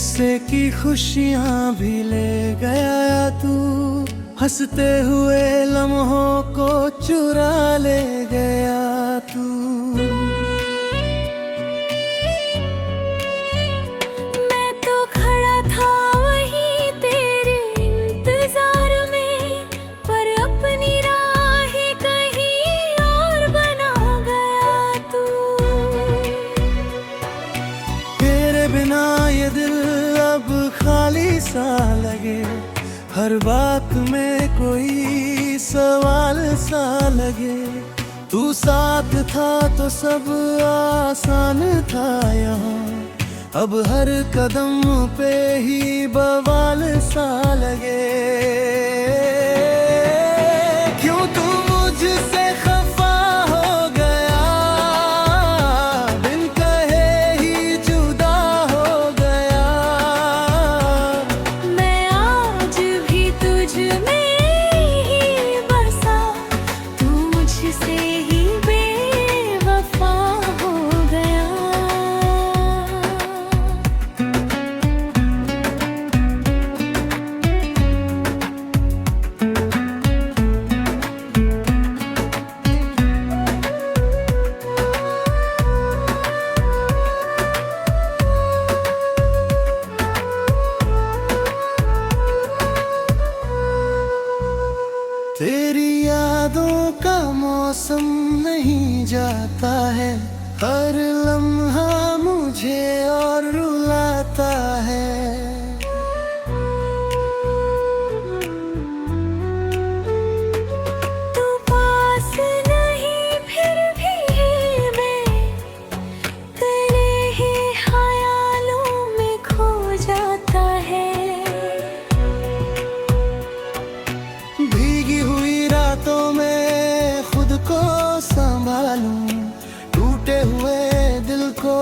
किस्से की खुशियां भी ले गया तू, हंसते हुए लम्हों को चुरा ले गया तू। मैं तो खड़ा था वहीं तेरे इंतजार में, पर अपनी राह कहीं और बना गया तू। तेरे बिना ये दिल अब खाली सा लगे, हर बात में कोई सवाल सा लगे। तू साथ था तो सब आसान था यहाँ, अब हर कदम पे ही बवाल सा लगे। क्यों तू मुझसे खफा हो गया, बिन कहे ही जुदा हो गया। मैं आज भी तुझ में ही बसा, तू मुझसे ही बेवफा हो गया। तेरी यादों का मौसम नहीं जाता है, हर लम्हा मुझे और रुलाता है। तू पास नहीं फिर भी मैं तेरे ही ख्यालों में खो जाता है। भीगी हुई रातों में खुद को संभालूं, टूटे हुए दिल को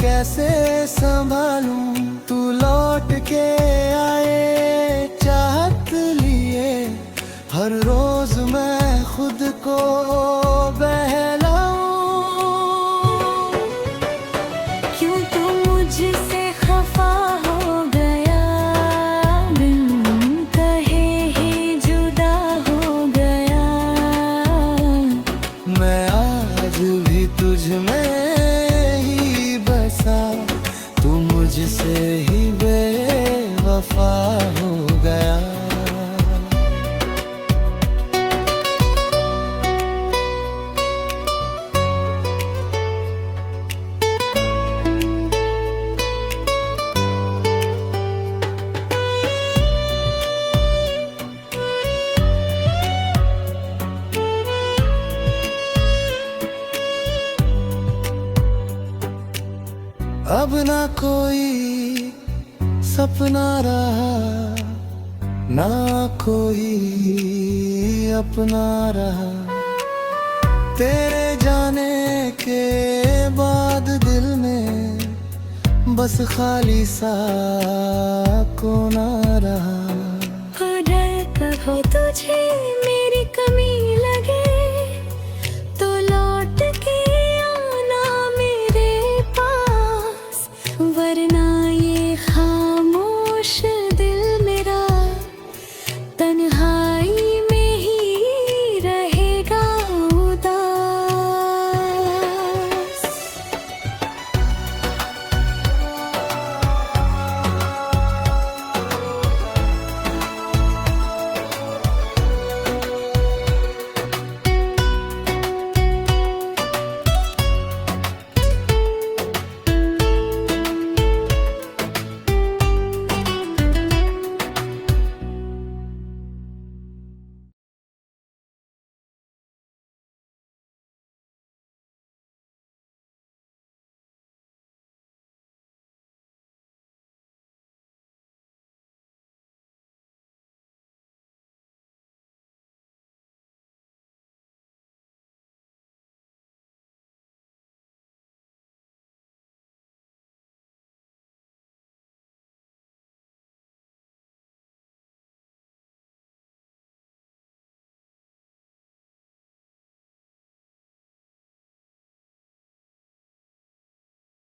कैसे संभालूं। तू लौट के आए चाहत लिए, हर रोज मैं खुद को बहलाऊं। क्यों तू मुझसे खफा हो गया, बिन कहे ही जुदा हो गया। मैं आज भी तुझ में ही बसा, तू मुझसे ही बेवफा हो गया। अब ना कोई सपना रहा, ना कोई अपना रहा। तेरे जाने के बाद दिल में बस खाली सा कोना रहा। हो डर कब हो तुझे